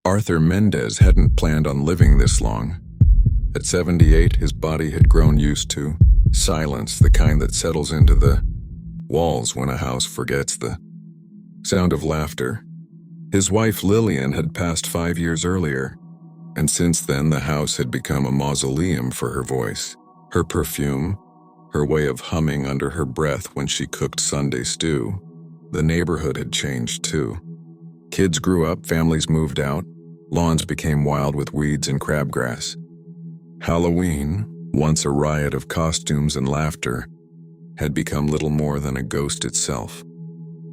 Arthur Mendez hadn't planned on living this long. At 78, his body had grown used to silence, the kind that settles into the walls when a house forgets the sound of laughter. His wife Lillian had passed 5 years earlier, and since then the house had become a mausoleum for her voice, her perfume, her way of humming under her breath when she cooked Sunday stew. The neighborhood had changed too. Kids grew up, families moved out, lawns became wild with weeds and crabgrass. Halloween, once a riot of costumes and laughter, had become little more than a ghost itself.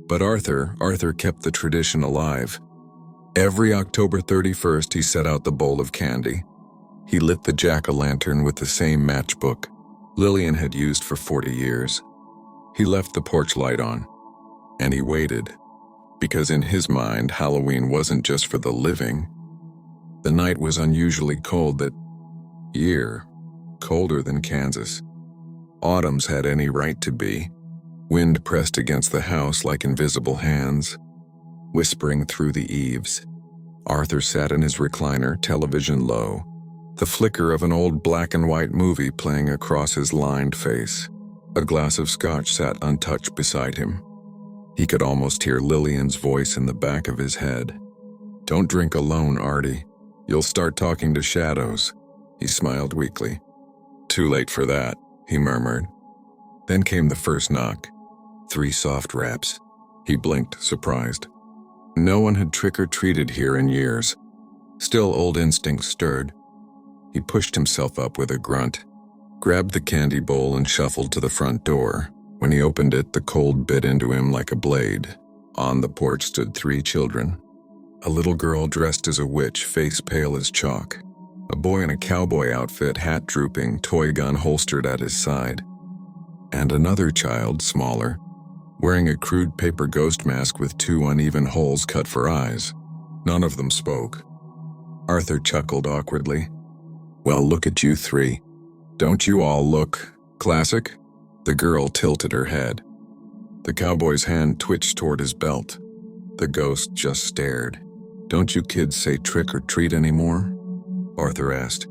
But Arthur kept the tradition alive. Every October 31st, he set out the bowl of candy. He lit the jack-o'-lantern with the same matchbook Lillian had used for 40 years. He left the porch light on, and he waited, because in his mind, Halloween wasn't just for the living. The night was unusually cold that year, colder than Kansas. Autumn's had any right to be. Wind pressed against the house like invisible hands, whispering through the eaves. Arthur sat in his recliner, television low, the flicker of an old black-and-white movie playing across his lined face. A glass of scotch sat untouched beside him. He could almost hear Lillian's voice in the back of his head. "Don't drink alone, Artie. You'll start talking to shadows." He smiled weakly. "Too late for that," he murmured. Then came the first knock. 3 soft raps. He blinked, surprised. No one had trick-or-treated here in years. Still, old instincts stirred. He pushed himself up with a grunt, grabbed the candy bowl and shuffled to the front door. When he opened it, the cold bit into him like a blade. On the porch stood 3 children. A little girl dressed as a witch, face pale as chalk. A boy in a cowboy outfit, hat drooping, toy gun holstered at his side. And another child, smaller, wearing a crude paper ghost mask with 2 uneven holes cut for eyes. None of them spoke. Arthur chuckled awkwardly. "Well, look at you 3. Don't you all look classic?" The girl tilted her head. The cowboy's hand twitched toward his belt. The ghost just stared. "Don't you kids say trick or treat anymore?" Arthur asked.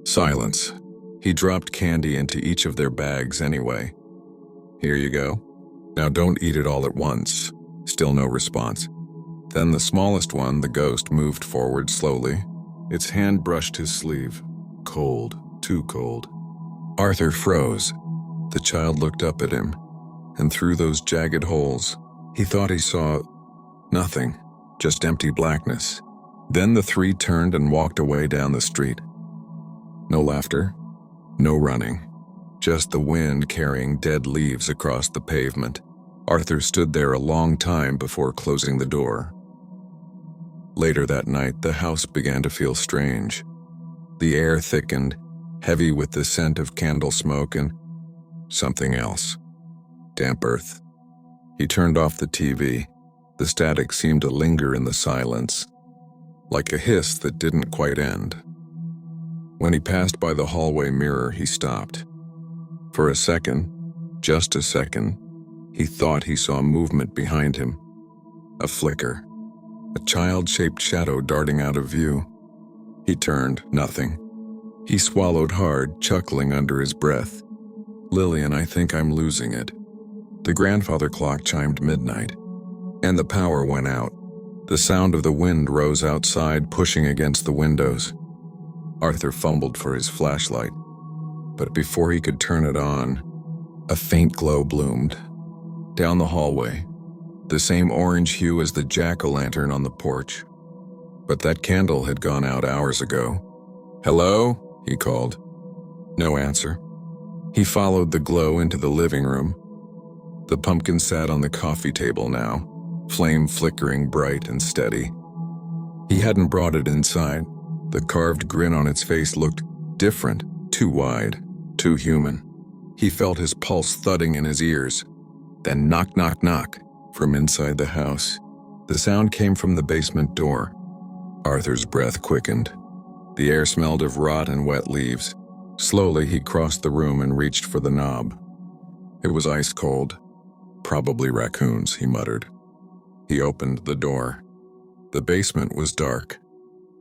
Silence. He dropped candy into each of their bags anyway. "Here you go. Now don't eat it all at once." Still no response. Then the smallest one, the ghost, moved forward slowly. Its hand brushed his sleeve. Cold, too cold. Arthur froze. The child looked up at him, and through those jagged holes, he thought he saw nothing, just empty blackness. Then the 3 turned and walked away down the street. No laughter, no running, just the wind carrying dead leaves across the pavement. Arthur stood there a long time before closing the door. Later that night, the house began to feel strange. The air thickened, heavy with the scent of candle smoke and something else. Damp earth. He turned off the TV. The static seemed to linger in the silence, like a hiss that didn't quite end. When he passed by the hallway mirror, he stopped. For a second, just a second, he thought he saw movement behind him. A flicker. A child-shaped shadow darting out of view. He turned, nothing. He swallowed hard, chuckling under his breath. "Lillian, I think I'm losing it." The grandfather clock chimed midnight, and the power went out. The sound of the wind rose outside, pushing against the windows. Arthur fumbled for his flashlight, but before he could turn it on, a faint glow bloomed. Down the hallway, the same orange hue as the jack-o'-lantern on the porch. But that candle had gone out hours ago. "Hello?" he called. No answer. He followed the glow into the living room. The pumpkin sat on the coffee table now, flame flickering bright and steady. He hadn't brought it inside. The carved grin on its face looked different, too wide, too human. He felt his pulse thudding in his ears. Then knock, knock, knock, from inside the house. The sound came from the basement door. Arthur's breath quickened. The air smelled of rot and wet leaves. Slowly, he crossed the room and reached for the knob. It was ice cold. "Probably raccoons," he muttered. He opened the door. The basement was dark.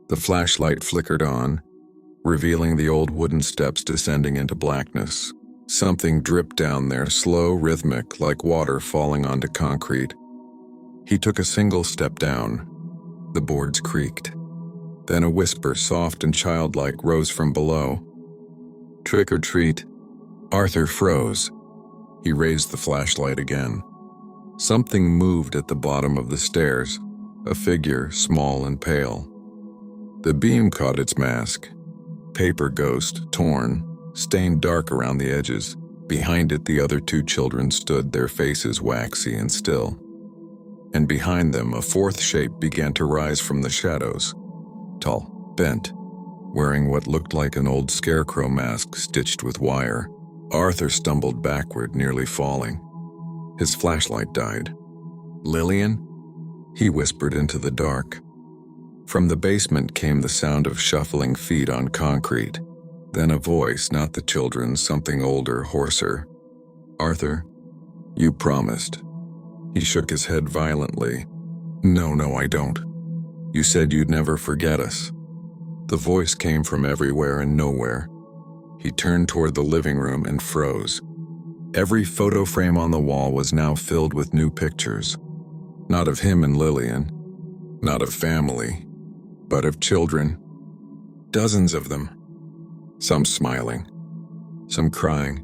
The flashlight flickered on, revealing the old wooden steps descending into blackness. Something dripped down there, slow, rhythmic, like water falling onto concrete. He took a single step down. The boards creaked. Then a whisper, soft and childlike, rose from below. "Trick or treat." Arthur froze. He raised the flashlight again. Something moved at the bottom of the stairs, a figure, small and pale. The beam caught its mask. Paper ghost, torn, stained dark around the edges. Behind it, the other two children stood, their faces waxy and still. And behind them, a fourth shape began to rise from the shadows. Tall, bent, wearing what looked like an old scarecrow mask stitched with wire. Arthur stumbled backward, nearly falling. His flashlight died. "Lillian?" he whispered into the dark. From the basement came the sound of shuffling feet on concrete. Then a voice, not the children's, something older, hoarser. "Arthur, you promised." He shook his head violently. No, I don't. You said you'd never forget us." The voice came from everywhere and nowhere. He turned toward the living room and froze. Every photo frame on the wall was now filled with new pictures. Not of him and Lillian, not of family, but of children. Dozens of them. Some smiling, some crying,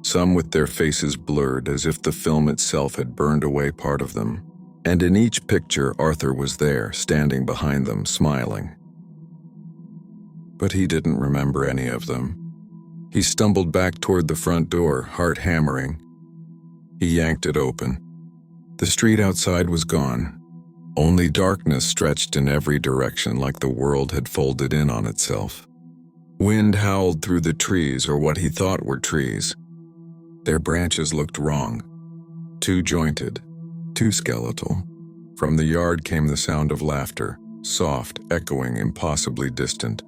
some with their faces blurred as if the film itself had burned away part of them. And in each picture, Arthur was there, standing behind them, smiling. But he didn't remember any of them. He stumbled back toward the front door, heart hammering. He yanked it open. The street outside was gone. Only darkness stretched in every direction, like the world had folded in on itself. Wind howled through the trees, or what he thought were trees. Their branches looked wrong. Too jointed, too skeletal. From the yard came the sound of laughter, soft, echoing, impossibly distant.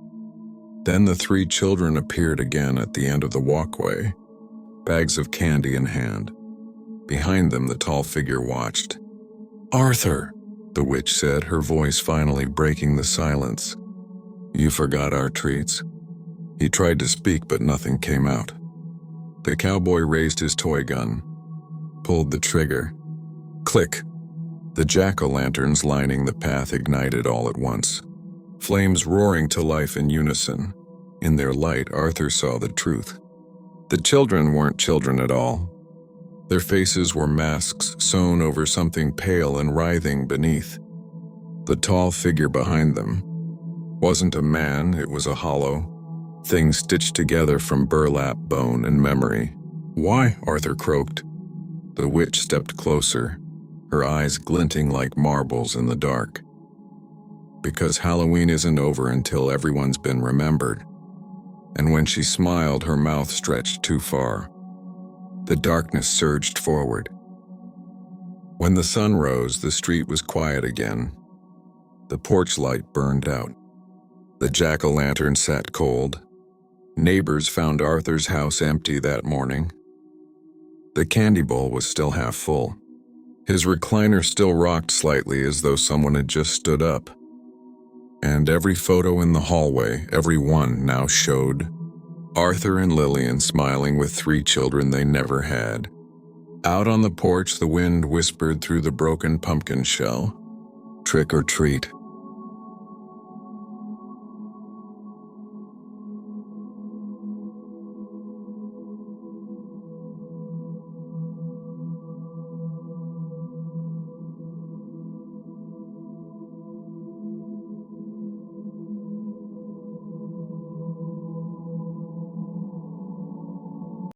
Then the three children appeared again at the end of the walkway, bags of candy in hand. Behind them, the tall figure watched. "Arthur," the witch said, her voice finally breaking the silence. "You forgot our treats." He tried to speak, but nothing came out. The cowboy raised his toy gun, pulled the trigger. Click! The jack-o'-lanterns lining the path ignited all at once, flames roaring to life in unison. In their light, Arthur saw the truth. The children weren't children at all. Their faces were masks sewn over something pale and writhing beneath. The tall figure behind them wasn't a man, it was a hollow thing stitched together from burlap, bone, and memory. "Why?" Arthur croaked. The witch stepped closer, her eyes glinting like marbles in the dark. "Because Halloween isn't over until everyone's been remembered." And when she smiled, her mouth stretched too far. The darkness surged forward. When the sun rose, the street was quiet again. The porch light burned out. The jack-o'-lantern sat cold. Neighbors found Arthur's house empty that morning. The candy bowl was still half full. His recliner still rocked slightly as though someone had just stood up. And every photo in the hallway, every one, now showed Arthur and Lillian smiling with three children they never had. Out on the porch, the wind whispered through the broken pumpkin shell. "Trick or treat."